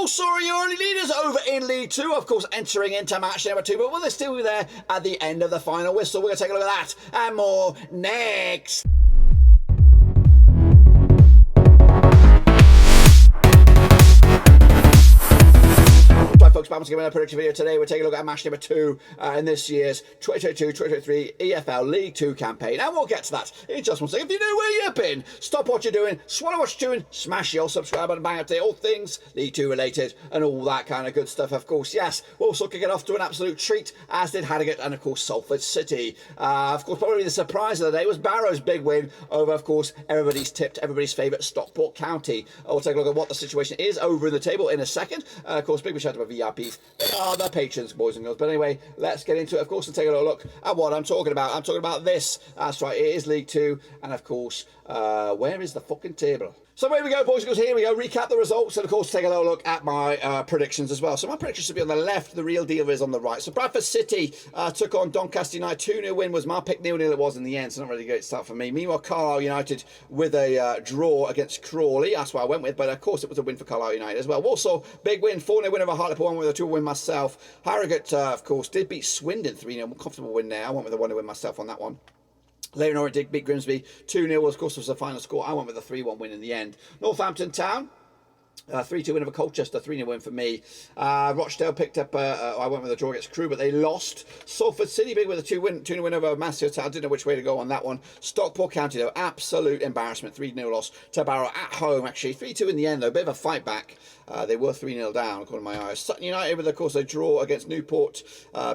Walsall are your early leaders over in League Two, of course, entering into match number 2, but will they still be there at the end of the final whistle? We're going to take a look at that and more next. Folks, back once again with a prediction video. Today we're taking a look at match number 2 in this year's 2022-2023 EFL League 2 campaign, and we'll get to that in just one second. If you know where you've been, stop what you're doing, swallow what you're doing, smash your subscribe button, bang out there, all things League 2 related and all that kind of good stuff, of course. Yes, we'll also kick it off to an absolute treat, as did Harrogate and, of course, Salford City. Of course, probably the surprise of the day was Barrow's big win over, of course, everybody's favourite Stockport County. We'll take a look at what the situation is over in the table in a second. Of course, big shout out to VRPs. They are the patrons, boys and girls. But anyway, let's get into it, of course, and take a look at what I'm talking about. I'm talking about this. That's right, it is League 2. And, of course, where is the fucking table? So here we go, boys and girls, here we go, recap the results, and of course take a little look at my predictions as well. So my predictions should be on the left, the real deal is on the right. So Bradford City took on Doncaster United, 2-0 win was my pick, 0-0 it was in the end, so not really a great start for me. Meanwhile, Carlisle United with a draw against Crawley, that's what I went with, but of course it was a win for Carlisle United as well. Walsall, big win, 4-0 win over Hartlepool, 1 with a 2 win myself. Harrogate, of course, did beat Swindon 3-0, comfortable win there, I went with a 1 win myself on that one. Leyton Orient did beat Grimsby 2-0, of course was the final score. I went with a 3-1 win in the end. Northampton Town, 3-2 win over Colchester, 3-0 win for me. Rochdale picked up, I went with a draw against Crewe, but they lost. Salford City, big with a 2-2 win over Mansfield. I didn't know which way to go on that one. Stockport County, though, absolute embarrassment. 3-0 loss to Barrow at home, actually. 3-2 in the end, though, bit of a fight back. They were 3-0 down, according to my eyes. Sutton United with, of course, a draw against Newport.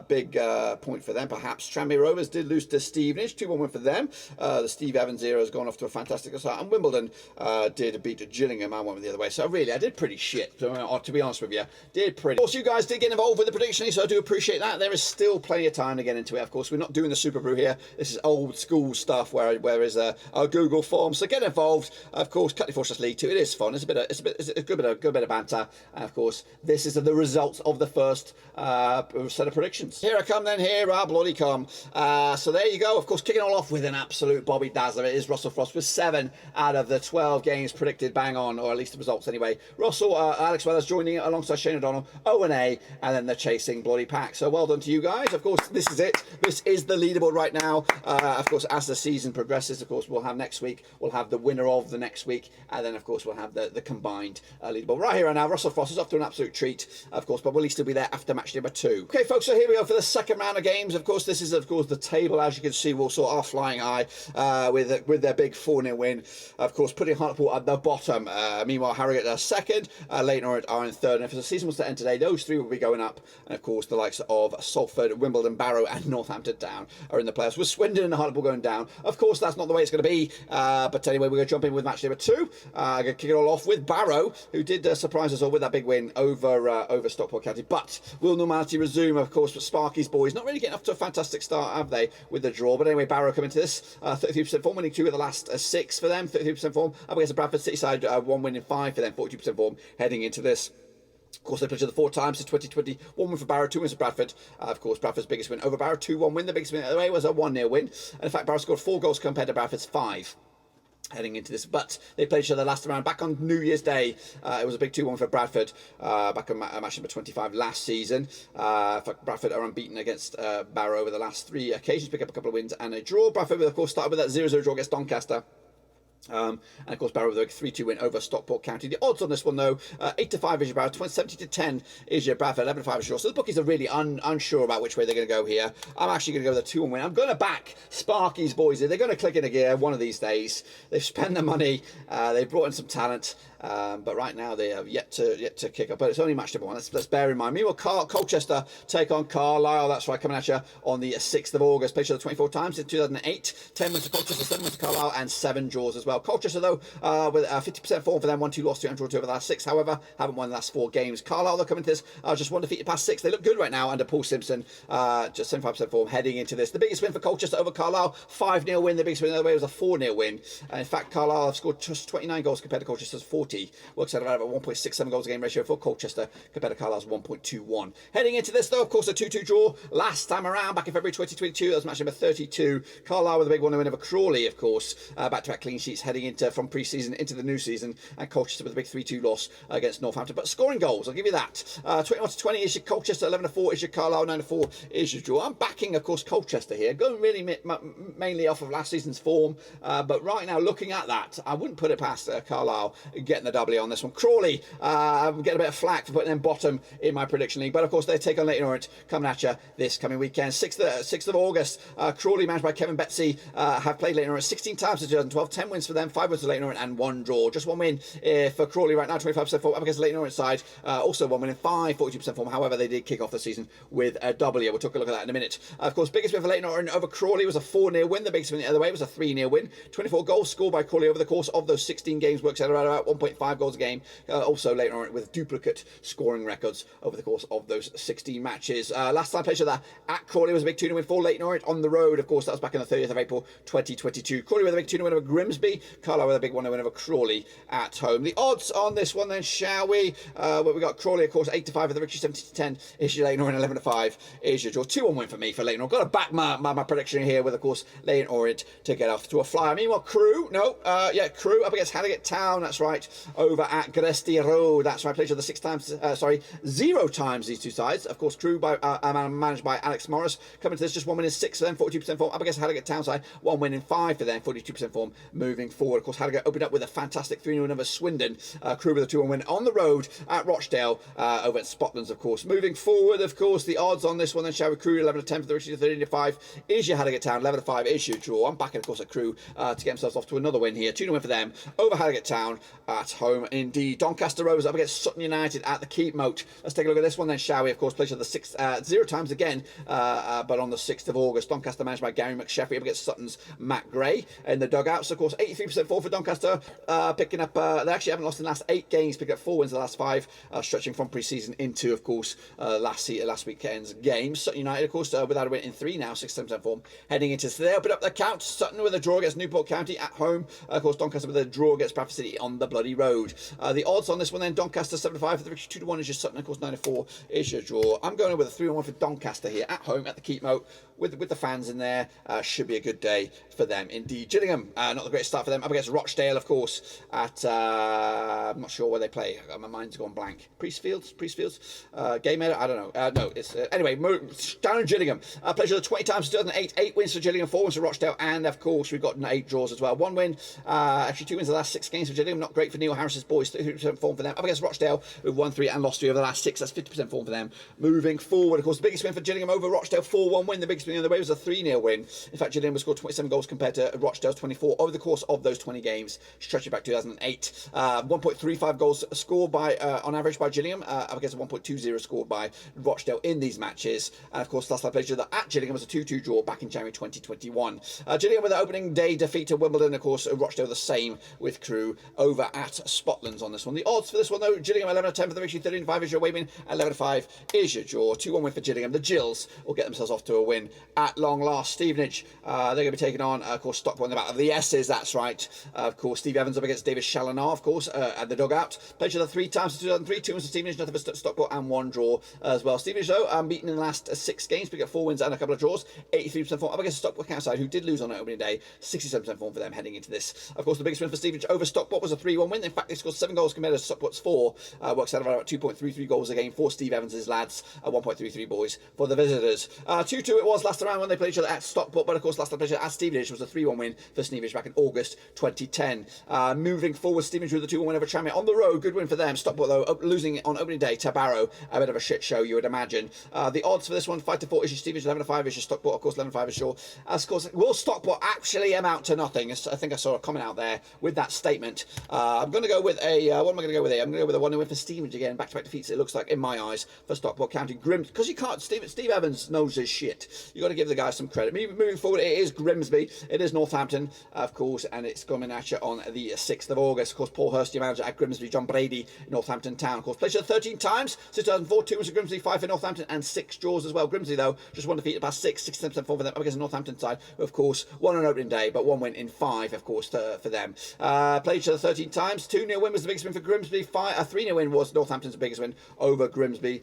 Big point for them, perhaps. Tranmere Rovers did lose to Stevenage. 2-1 win for them. The Steve Evans era has gone off to a fantastic start. And Wimbledon did beat Gillingham. I went with the other way. So, really, I did pretty shit, to be honest with you. Did pretty. Of course, you guys did get involved with the prediction, so I do appreciate that. There is still plenty of time to get into it. Of course, we're not doing the Super Brew here. This is old school stuff where is a Google form. So get involved. Of course, Cutty Fortress League 2. It is fun. It's a good bit of banter. And of course, this is the results of the first set of predictions. Here I come then. Here I bloody come. So there you go. Of course, kicking all off with an absolute Bobby Dazzler. It is Russell Frost with 7 out of the 12 games predicted bang on, or at least the results anyway. Russell, Alex Weathers joining it alongside Shane O'Donnell, O&A, and then the chasing bloody pack. So well done to you guys. Of course, this is it. This is the leaderboard right now. Of course, as the season progresses, of course, we'll have next week. We'll have the winner of the next week, and then, of course, we'll have the combined leaderboard. Right here and now, Russell Frost is off to an absolute treat, of course, but will he still be there after match number 2? Okay, folks, so here we go for the second round of games. Of course, this is, of course, the table. As you can see, Walsall are flying high with their big 4-0 win. Of course, putting Hartlepool at the bottom. Meanwhile, Harrogate are second. Leyton Orient are in third. And if the season was to end today, those 3 will be going up. And, of course, the likes of Salford, Wimbledon, Barrow, and Northampton down are in the playoffs, with Swindon and Hartlepool going down. Of course, that's not the way it's going to be. But anyway, we're going to jump in with match number 2. I'm going to kick it all off with Barrow, who did surprise us all with that big win over Stockport County. But will normality resume? Of course, for Sparky's boys, not really getting off to a fantastic start, have they, with the draw? But anyway, Barrow come into this 33% form, winning 2 of the last 6 for them. 33% form up against the Bradford City side, 1 win in 5 for them. 42% form heading into this. Of course, they played each other 4 times since 2020. 1 win for Barrow, 2 wins for Bradford. Of course, Bradford's biggest win over Barrow, 2-1 win. The biggest win the other way was a 1-0 win. And in fact, Barrow scored 4 goals compared to Bradford's 5. Heading into this, but they played each other last round back on New Year's Day. It was a big 2-1 for Bradford back on match number 25 last season. Bradford are unbeaten against Barrow over the last 3 occasions, pick up a couple of wins and a draw. Bradford, of course, started with that 0-0 draw against Doncaster. And of course, Barrow with a 3-2 win over Stockport County. The odds on this one, though, 8-5 is your Barrow, 70-10 is your Bradford, 11-5 is your. So the bookies are really unsure about which way they're going to go here. I'm actually going to go with a 2-1 win. I'm going to back Sparky's boys. They're going to click in a gear one of these days. They've spent the money. They've brought in some talent. But right now they have yet to kick up. But it's only match number 1. Let's bear in mind. Meanwhile, Colchester take on Carlisle. That's right, coming at you on the 6th of August. Played each other 24 times since 2008. 10 wins to Colchester, 7 wins to Carlisle, and 7 draws as well. Colchester, though, with 50% form for them, 1-2 lost, 2 draw over the last 6. However, haven't won the last 4 games. Carlisle, they're coming to this just 1 defeated past 6. They look good right now under Paul Simpson. Just 75% form heading into this. The biggest win for Colchester over Carlisle, 5-0 win. The biggest win the other way was a 4-0 win. And in fact, Carlisle have scored just 29 goals compared to Colchester's 14. 1.40. Works out about 1.67 goals a game ratio for Colchester compared to Carlisle's 1.21. Heading into this, though, of course, a 2-2 draw last time around back in February 2022. That was match number 32. Carlisle with a big 1-0 win over Crawley, of course. Back-to-back clean sheets heading into from pre-season into the new season. And Colchester with a big 3-2 loss against Northampton. But scoring goals, I'll give you that. 21-20 is your Colchester, 11-4 is your Carlisle, 9-4 is your draw. I'm backing, of course, Colchester here. Going really mainly off of last season's form. But right now, looking at that, I wouldn't put it past Carlisle getting the W on this one. Crawley getting a bit of flack for putting them bottom in my prediction league. But, of course, they take on Leyton Orient coming at you this coming weekend. 6th of August, Crawley, managed by Kevin Betsy, have played Leyton Orient 16 times since 2012. 10 wins for them, 5 wins for Leyton Orient, and 1 draw. Just 1 win for Crawley right now, 25% form up against Leyton Orient side. Also 1 win in 5, 42% form. However, they did kick off the season with a W. We'll take a look at that in a minute. Of course, biggest win for Leyton Orient over Crawley was a 4-0 win. The biggest win the other way was a 3-0 win. 24 goals scored by Crawley over the course of those 16 games. Works out around about 1.5 goals a game. Also, Leyton Orient with duplicate scoring records over the course of those 16 matches. Last time played that at Crawley was a big 2-0 win for Leyton Orient on the road. Of course, that was back on the 30th of April 2022. Crawley with a big 2-0 win over Grimsby. Carlisle with a big 1-0 win over Crawley at home. The odds on this one then, shall we? Well, we got Crawley, of course, 8-5 for the victory, 70-10 is your Leyton Orient, 11-5 is your draw. 2-1 win for me for Leyton Orient. Got to back my prediction here with, of course, Leyton Orient to get off to a flyer. Meanwhile, Crewe up against Harrogate Town, that's right, over at Grimsby Road, that's right. Played each other 0 times these two sides. Of course, Crewe managed by Alex Morris. Coming to this, just 1 win in 6 for them, 42% form. Up against Harrogate Town side, 1 win in 5 for them, 42% form moving forward. Of course, Harrogate opened up with a fantastic 3-0 win over Swindon. Crewe with a 2-1 win on the road at Rochdale over at Spotlands, of course. Moving forward, of course, the odds on this one then, shall we? Crewe 11-10 for the victory, 13-5 is your Harrogate Town, 11-5 is your draw. I'm backing, of course, at Crewe to get themselves off to another win here. 2-0 win for them over Harrogate Town at home. Indeed, Doncaster Rovers up against Sutton United at the Keep Moat. Let's take a look at this one then, shall we? Of course, played the 0 times again, but on the 6th of August. Doncaster managed by Gary McSheffrey up against Sutton's Matt Gray in the dugouts. Of course, 83% forward for Doncaster, picking up, they actually haven't lost in the last 8 games, picking up 4 wins in the last 5, stretching from pre-season into, of course, last weekend's games. Sutton United, of course, without a win in 3 now, 67% form, heading into, so they open up the count. Sutton with a draw against Newport County at home. Of course, Doncaster with a draw against Bradford City on the bloody road. The odds on this one then, Doncaster 7-5 for the victory, 2-1 is your Sutton, of course, 9-4 is your draw. I'm going with a 3-1 for Doncaster here at home at the Keep Moat with the fans in there. Should be a good day for them indeed. Gillingham, not the greatest start for them, up against Rochdale, of course, at I'm not sure where they play. My mind's gone blank. Priestfields, Game Meadow, I don't know. No, it's anyway. Down in Gillingham, played the 20 times 2008, 8 wins for Gillingham, 4 wins for Rochdale, and of course we've got 8 draws as well. 1 win, actually 2 wins the last 6 games for Gillingham. Not great for Neil Harris's boys. 30% form for them. Up against Rochdale, who've won 3 and lost 3 over the last 6. That's 50% form for them. Moving forward, of course, the biggest win for Gillingham over Rochdale, 4-1 win. The biggest win the other way was a 3-0 win. In fact, Gillingham was scored 27 goals compared to Rochdale's 24 over the course of those 20 games, stretching back 2008. 1.35 goals scored by on average by Gillingham, up against 1.20 scored by Rochdale in these matches. And of course, last time I played at Gillingham was a 2-2 draw back in January 2021. Gillingham with the opening day defeat to Wimbledon. Of course, Rochdale the same with Crewe over at Spotlands on this one. The odds for this one though, Gillingham 11-10 for the victory, 13-5 is your away win, 11-5 is your draw. 2-1 win for Gillingham. The Gills will get themselves off to a win at long last. Stevenage, they're going to be taking on, of course, Stockport in the battle of the S's, that's right. Of course, Steve Evans up against David Chalonar, of course, at the dugout. Played each other 3 times in 2003, 2 wins for Stevenage, nothing for Stockport, and 1 draw as well. Stevenage, though, unbeaten in the last 6 games, picked up 4 wins and a couple of draws, 83% form up against Stockport outside, who did lose on opening day, 67% form for them heading into this. Of course, the biggest win for Stevenage over Stockport was a 3-1 win. In fact, they scored 7 goals compared to Stockport's 4. Works out about 2.33 goals a game for Steve Evans' lads, 1.33 boys for the visitors. 2-2 it was last round when they played each other at Stockport, but of course, last time they played each other at Stevenage was a 3-1 win for Stevenage back in August 2010. Moving forward, Stevenage with a 2-1 win over Tranmere on the road. Good win for them. Stockport, though, losing on opening day to Barrow. A bit of a shit show, you would imagine. The odds for this one, 5-4 is your Stevenage, 11-5 is your Stockport. Of course, 11-5 is your. Of course, will Stockport actually amount to nothing? I think I saw a comment out there with that statement. I'm going to go with a. What am I going to go with here? I'm going to go with a 1-0 win for Stevenage again. Back-to-back defeats, it looks like, in my eyes, for Stockport County. Because you can't. Steve Evans knows his shit. You've got to give the guy some credit. Moving forward, it is Grimsby. It is Northampton, of course, and it's coming at you on the 6th of August. Of course, Paul Hurst, your manager at Grimsby, John Brady, Northampton Town. Of course, played 13 times since 2004. 2 wins for Grimsby, 5 for Northampton, and 6 draws as well. Grimsby, though, just 1 defeat, about 67% form for them up against the Northampton side, who, of course, 1 on opening day, but 1 win in 5, of course, for them. Played each other 13 times times. 2-0 win was the biggest win for Grimsby. 3-0 win was Northampton's biggest win over Grimsby.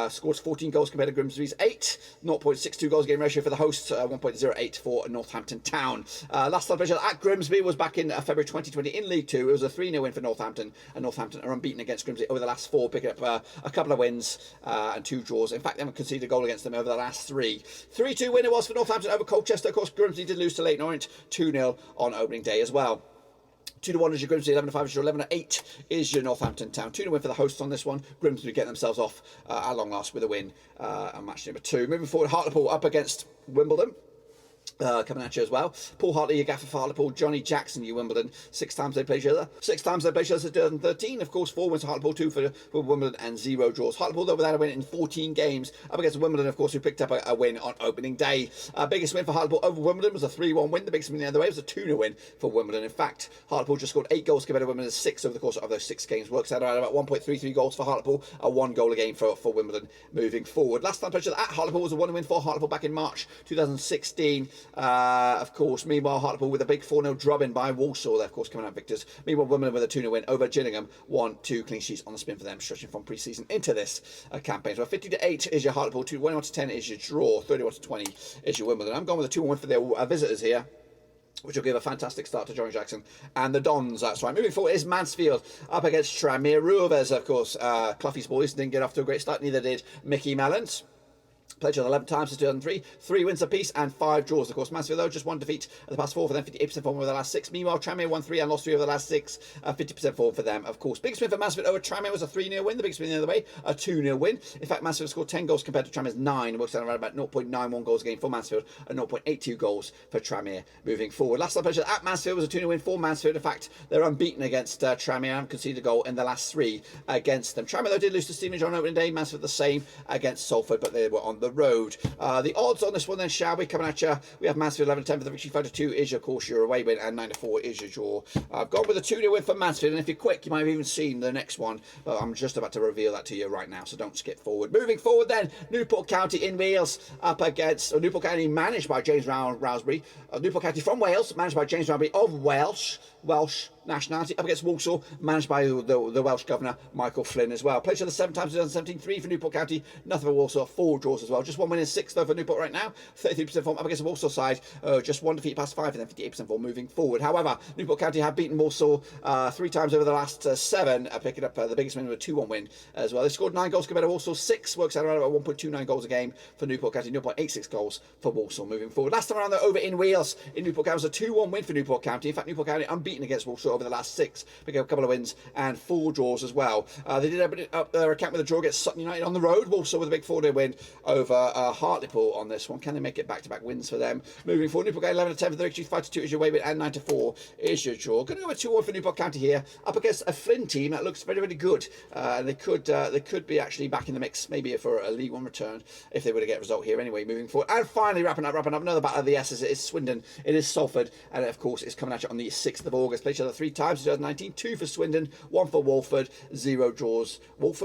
Scored 14 goals compared to Grimsby's 8. 0.62 goals game ratio for the hosts. 1.08 for Northampton Town. Last time played at Grimsby was back in February 2020 in League 2. It was a 3-0 win for Northampton, and Northampton are unbeaten against Grimsby over the last 4, picking up a couple of wins and 2 draws. In fact, they haven't conceded a goal against them over the last 3. 3-2 win it was for Northampton over Colchester. Of course, Grimsby did lose to Leyton Orient 2-0 on opening day as well. 2-1 is your Grimsby, 11-5 is your 11-8 is your Northampton Town. 2-0 win for the hosts on this one. Grimsby get themselves off at long last with a win on match number 2. Moving forward, Hartlepool up against Wimbledon. Coming at you as well. Paul Hartley, your gaffer for Hartlepool. Johnny Jackson, you Wimbledon. 6 times they played each other. 6 times they played each other since 2013. Of course, 4 wins for Hartlepool, 2 for Wimbledon, and 0 draws. Hartlepool, though, without a win in 14 games. Up against Wimbledon, of course, who picked up a win on opening day. Biggest win for Hartlepool over Wimbledon was a 3-1 win. The biggest win the other way was a 2-0 win for Wimbledon. In fact, Hartlepool just scored 8 goals compared to Wimbledon's 6 over the course of those 6 games. Works out around about 1.33 goals for Hartlepool, 1 goal a game for Wimbledon moving forward. Last time played at Hartlepool was a 1 win for Hartlepool back in March 2016. Of course, meanwhile, Hartlepool with a big 4-0 drubbing by Walsall. They're, of course, coming out victors. Meanwhile, Wimbledon with a 2-0 win over Gillingham. 1-2 clean sheets on the spin for them, stretching from pre-season into this campaign. So 50-8 is your Hartlepool, 21-10 is your draw, 31-20 is your Wimbledon. I'm going with a 2-1 win for their visitors here, which will give a fantastic start to Johnny Jackson and the Dons. That's right. Moving forward is Mansfield up against Tranmere. Rovers, of course. Cloughie's boys didn't get off to a great start. Neither did Mickey Mellons. Played each other 11 times since 2003, 3 wins apiece and 5 draws. Of course, Mansfield, though, just 1 defeat at the past 4 for them, 58% form over the last 6. Meanwhile, Tranmere won 3 and lost 3 over the last 6, 50% form for them, of course. Biggest win for Mansfield over Tranmere was a 3-0 win. The biggest win the other way, a 2-0 win. In fact, Mansfield scored 10 goals compared to Tranmere's 9. Works out around about 0.91 goals a game for Mansfield and 0.82 goals for Tranmere moving forward. Last time played at Mansfield was a 2-0 win for Mansfield. In fact, they're unbeaten against Tranmere and haven't conceded a goal in the last 3 against them. Tranmere, though, did lose to Stevenage on opening day. Mansfield the same against Salford, but they were on the road. The odds on this one then, shall we? Coming at you, we have Mansfield 11-10 for the victory, 5-2 is your course, your away win, and 9-4 is your draw. I've gone with a 2-0 win for Mansfield, and if you're quick, you might have even seen the next one, but I'm just about to reveal that to you right now, so don't skip forward. Moving forward then, Newport County in Wales up against Newport County, managed by James Rowsbury. Newport County from Wales, managed by James Rowsbury of Welsh nationality, up against Walsall, managed by the Welsh governor, Michael Flynn, as well. Played each other 7 times in 2017, 3 for Newport County, nothing for Walsall, 4 draws as well. Just 1 win in 6, though, for Newport right now. 33% form up against the Walsall side. Just 1 defeat past 5 for them, 58% form moving forward. However, Newport County have beaten Walsall 3 times over the last 7, picking up the biggest win with a 2-1 win as well. They scored 9 goals compared to Walsall, 6, works out around about 1.29 goals a game for Newport County, 0.86 goals for Walsall moving forward. Last time around, though, over in Wales, in Newport County, was a 2-1 win for Newport County. In fact, Newport County unbeaten against Walsall over the last 6, picking up a couple of wins and 4 draws as well. They did open up their account with a draw against Sutton United on the road. Walsall with a big 4-0 win over Hartlepool on this one. Can they make it back-to-back wins for them? Moving forward, Newport County 11-10 for the victory, 5-2 is your way win, and 9-4 is your draw. Going to go with 2-1 for Newport County here, up against a Flynn team that looks very, very good. And they could be actually back in the mix, maybe for a League One return if they were to get a result here anyway. Moving forward, and finally wrapping up another battle of the S's. It is Swindon, it is Salford, and of course it's coming at you on the 6th of August. Played each other 3 times in 2019, 2 for Swindon, 1 for Walford, 0 draws.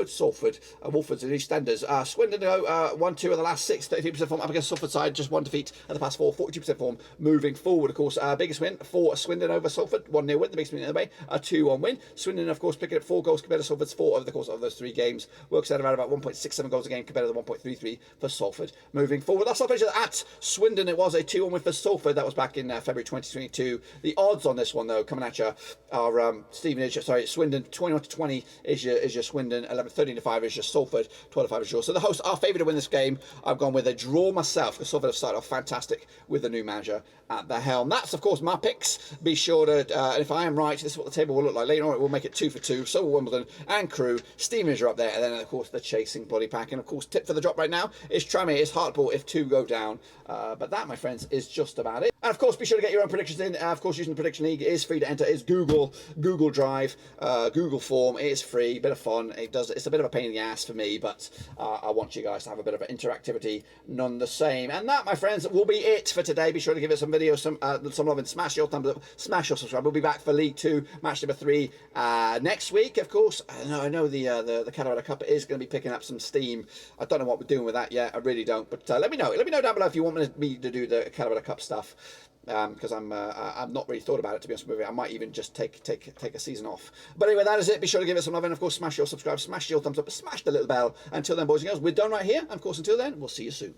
Salford, Walford's the EastEnders. Swindon 1-2 of the last 6, 33% form up against Salford side, just 1 defeat at the past 4, 42% form moving forward. Of course, biggest win for Swindon over Salford, 1-0 win, the biggest win in the way, a 2-1 win. Swindon, of course, picking up 4 goals compared to Salford's 4 over the course of those 3 games. Works out around about 1.67 goals a game compared to the 1.33 for Salford moving forward. Last time played at Swindon, it was a 2-1 win for Salford. That was back in February 2022. The odds on this one, though, coming at you are Swindon 21-20 is your Swindon, 13-5 is your Salford, 12-5 is yours. So the hosts are favoured to win this game. I've gone with a draw myself because Salford have started off fantastic with the new manager at the helm. That's, of course, my picks. Be sure to, and if I am right, this is what the table will look like. Later on, we'll make it 2 for 2. So will Wimbledon and Crewe. Stevenage are up there, and then, of course, the chasing bloody pack. And, of course, tip for the drop right now is Tranmere, is Hartlepool if 2 go down. But that, my friends, is just about it. And, of course, be sure to get your own predictions in. Of course, using the Prediction League is free to enter. It's Google Drive, Google Form. It is free, bit of fun. It's a bit of a pain in the ass for me, but I want you guys to have a bit of interactivity none the same. And that, my friends, will be it for today. Be sure to give it some videos, some love, and smash your thumbs up, smash your subscribe. We'll be back for League 2, match number 3 next week, of course. I know the Carlisle Cup is going to be picking up some steam. I don't know what we're doing with that yet. I really don't. But let me know. Let me know down below if you want me to do the Carlisle Cup stuff. because I've not really thought about it, to be honest with you. I might even just take a season off. But anyway, that is it. Be sure to give it some love, and of course smash your subscribe, smash your thumbs up, smash the little bell. Until then, boys and girls, we're done right here, and of course until then, we'll see you soon.